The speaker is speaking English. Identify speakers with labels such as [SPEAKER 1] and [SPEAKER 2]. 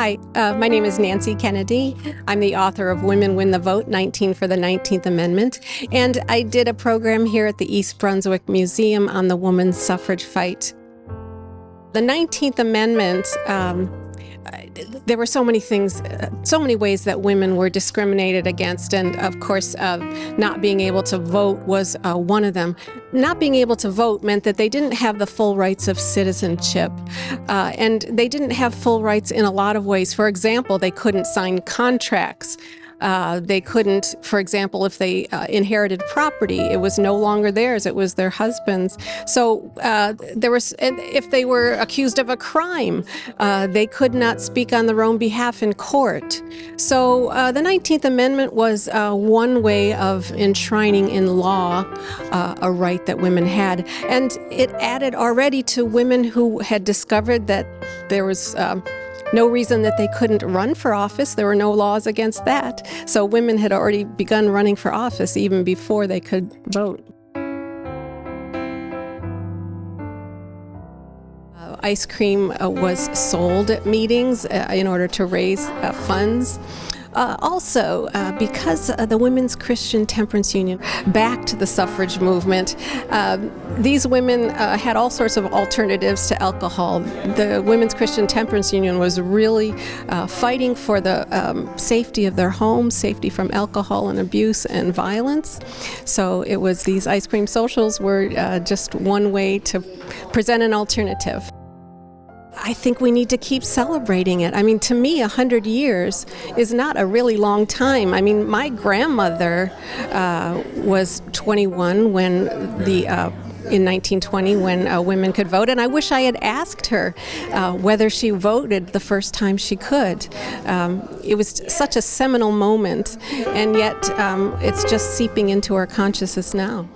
[SPEAKER 1] Hi, my name is Nancy Kennedy. I'm the author of Women Win the Vote, 19 for the 19th Amendment, and I did a program here at the East Brunswick Museum on the woman's suffrage fight. The 19th Amendment, there were so many things, so many ways that women were discriminated against, and of course, not being able to vote was one of them. Not being able to vote meant that they didn't have the full rights of citizenship, and they didn't have full rights in a lot of ways. For example, they couldn't sign contracts. They couldn't, for example, if they inherited property, it was no longer theirs, it was their husband's. So if they were accused of a crime, they could not speak on their own behalf in court. So the 19th Amendment was one way of enshrining in law a right that women had. And it added already to women who had discovered that there was no reason that they couldn't run for office. There were no laws against that. So women had already begun running for office even before they could vote. Ice cream was sold at meetings in order to raise funds. Also, because the Women's Christian Temperance Union backed the suffrage movement, these women had all sorts of alternatives to alcohol. The Women's Christian Temperance Union was really fighting for the safety of their homes, safety from alcohol and abuse and violence. So it was these ice cream socials were just one way to present an alternative. I think we need to keep celebrating it. I mean, to me, 100 years is not a really long time. I mean, my grandmother was 21 when in 1920 when women could vote, and I wish I had asked her whether she voted the first time she could. It was such a seminal moment, and yet it's just seeping into our consciousness now.